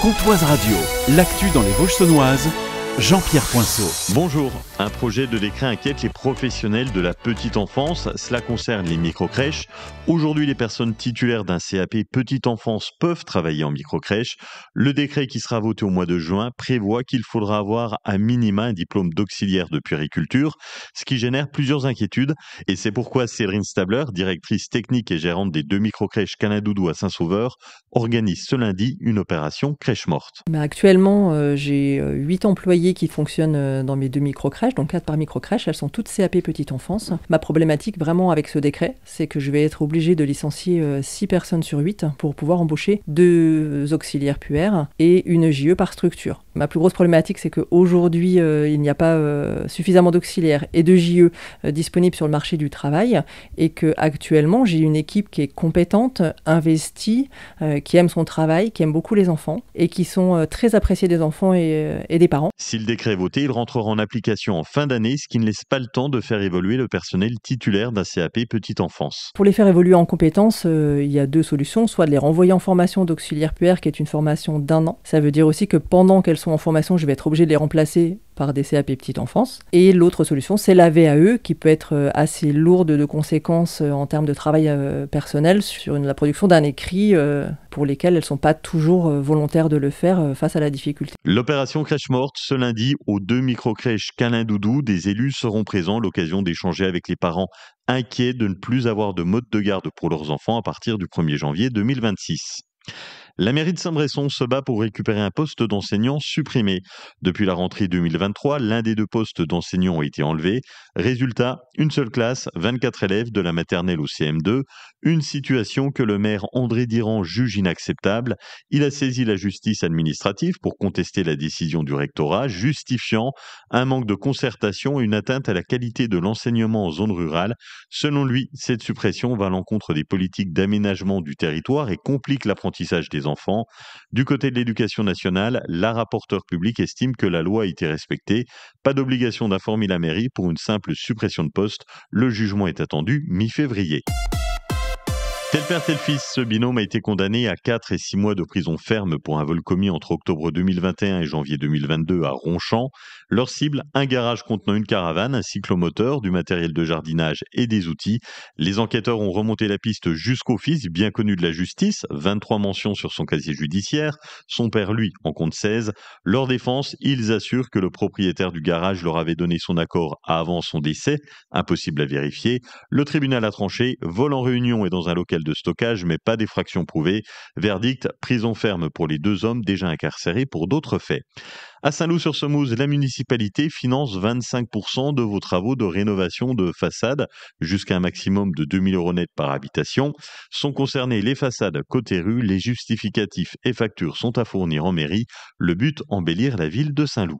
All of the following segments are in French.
Comtoise Radio, l'actu dans les Vosges saunoises, Jean-Pierre Poinceau. Bonjour. Un projet de décret inquiète les professionnels de la petite enfance. Cela concerne les microcrèches. Aujourd'hui, les personnes titulaires d'un CAP petite enfance peuvent travailler en microcrèche. Le décret qui sera voté au mois de juin prévoit qu'il faudra avoir à minima un diplôme d'auxiliaire de puériculture, ce qui génère plusieurs inquiétudes. Et c'est pourquoi Séverine Stabler, directrice technique et gérante des 2 microcrèches Canadoudou à Saint-Sauveur, organise ce lundi une opération crèche morte. Actuellement, j'ai 8 employés qui fonctionnent dans mes 2 microcrèches, donc 4 par microcrèche. Elles sont toutes CAP petite enfance. Ma problématique vraiment avec ce décret, c'est que je vais être obligée de licencier 6 personnes sur 8 pour pouvoir embaucher 2 auxiliaires puères et une JE par structure. Ma plus grosse problématique, c'est qu'aujourd'hui, il n'y a pas suffisamment d'auxiliaires et de JE disponibles sur le marché du travail et qu'actuellement, j'ai une équipe qui est compétente, investie, qui aime son travail, qui aime beaucoup les enfants et qui sont très appréciés des enfants et des parents. Si le décret est voté, il rentrera en application en fin d'année, ce qui ne laisse pas le temps de faire évoluer le personnel titulaire d'un CAP petite enfance. Pour les faire évoluer en compétences, il y a 2 solutions, soit de les renvoyer en formation d'auxiliaire puère, qui est une formation d'1 an. Ça veut dire aussi que pendant qu'elles sont en formation, je vais être obligée de les remplacer par des CAP petite enfance. Et l'autre solution, c'est la VAE, qui peut être assez lourde de conséquences en termes de travail personnel sur la production d'un écrit pour lesquels elles ne sont pas toujours volontaires de le faire face à la difficulté. L'opération crèche morte, ce lundi, aux 2 microcrèches Canadoudou, des élus seront présents à l'occasion d'échanger avec les parents inquiets de ne plus avoir de mode de garde pour leurs enfants à partir du 1er janvier 2026. La mairie de Saint-Bresson se bat pour récupérer un poste d'enseignant supprimé. Depuis la rentrée 2023, l'un des 2 postes d'enseignants a été enlevé. Résultat, une seule classe, 24 élèves de la maternelle au CM2. Une situation que le maire André Diran juge inacceptable. Il a saisi la justice administrative pour contester la décision du rectorat, justifiant un manque de concertation et une atteinte à la qualité de l'enseignement en zone rurale. Selon lui, cette suppression va à l'encontre des politiques d'aménagement du territoire et complique l'apprentissage des enfants. Du côté de l'Éducation nationale, la rapporteure publique estime que la loi a été respectée. Pas d'obligation d'informer la mairie pour une simple suppression de poste. Le jugement est attendu mi-février. Tel père, tel fils, ce binôme a été condamné à 4 et 6 mois de prison ferme pour un vol commis entre octobre 2021 et janvier 2022 à Ronchamp. Leur cible, un garage contenant une caravane, un cyclomoteur, du matériel de jardinage et des outils. Les enquêteurs ont remonté la piste jusqu'au fils, bien connu de la justice, 23 mentions sur son casier judiciaire. Son père, lui, en compte 16. Leur défense, ils assurent que le propriétaire du garage leur avait donné son accord avant son décès, impossible à vérifier. Le tribunal a tranché, vol en réunion et dans un local de stockage, mais pas d'effraction prouvée. Verdict, prison ferme pour les 2 hommes déjà incarcérés pour d'autres faits. À Saint-Loup-sur-Semouse, la municipalité finance 25% de vos travaux de rénovation de façade, jusqu'à un maximum de 2 000 € net par habitation. Sont concernées les façades côté rue, les justificatifs et factures sont à fournir en mairie. Le but, embellir la ville de Saint-Loup.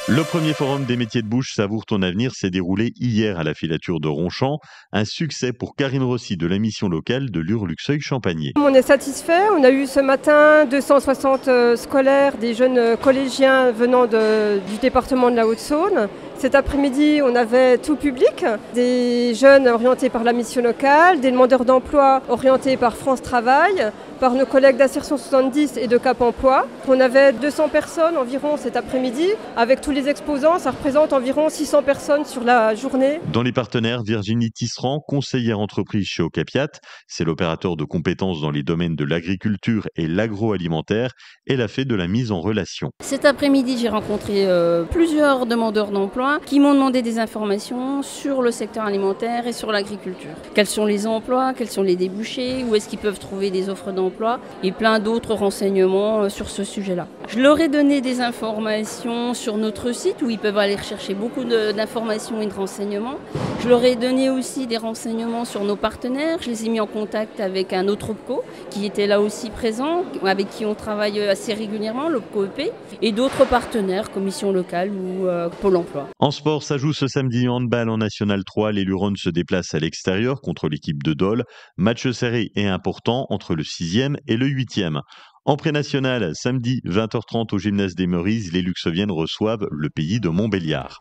Le premier forum des métiers de bouche Savoure ton avenir s'est déroulé hier à la filature de Ronchamp. Un succès pour Karine Rossi de la mission locale de Lure-Luxeuil-Champagné. On est satisfait. On a eu ce matin 260 scolaires, des jeunes collégiens venant du département de la Haute-Saône. Cet après-midi, on avait tout public, des jeunes orientés par la mission locale, des demandeurs d'emploi orientés par France Travail, par nos collègues d'Insertion 70 et de Cap Emploi. On avait 200 personnes environ cet après-midi. Avec tous les exposants, ça représente environ 600 personnes sur la journée. Dans les partenaires, Virginie Tisserand, conseillère entreprise chez Ocapiat, c'est l'opérateur de compétences dans les domaines de l'agriculture et l'agroalimentaire. Elle a fait de la mise en relation. Cet après-midi, j'ai rencontré plusieurs demandeurs d'emploi qui m'ont demandé des informations sur le secteur alimentaire et sur l'agriculture. Quels sont les emplois, quels sont les débouchés, où est-ce qu'ils peuvent trouver des offres d'emploi et plein d'autres renseignements sur ce sujet-là. Je leur ai donné des informations sur notre site où ils peuvent aller rechercher beaucoup d'informations et de renseignements. Je leur ai donné aussi des renseignements sur nos partenaires. Je les ai mis en contact avec un autre OPCO qui était là aussi présent, avec qui on travaille assez régulièrement, l'OPCO EP, et d'autres partenaires, commission locale ou Pôle emploi. En sport, ça joue ce samedi handball en National 3. Les Lurons se déplacent à l'extérieur contre l'équipe de Dole. Match serré et important entre le 6e et le 8e. En pré-national, samedi 20h30 au gymnase des Meurises, les Luxoviennes reçoivent le pays de Montbéliard.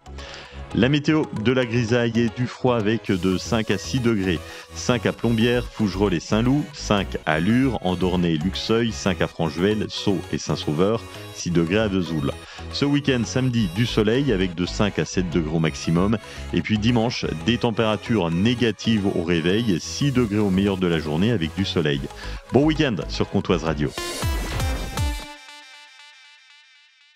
La météo, de la grisaille et du froid avec de 5 à 6 degrés. 5 à Plombières, Fougerolles et Saint-Loup, 5 à Lure, Andornay et Luxeuil, 5 à Franchevel, Sceaux et Saint-Sauveur, 6 degrés à Vesoul. Ce week-end, samedi, du soleil avec de 5 à 7 degrés au maximum. Et puis dimanche, des températures négatives au réveil, 6 degrés au meilleur de la journée avec du soleil. Bon week-end sur Comtoise Radio.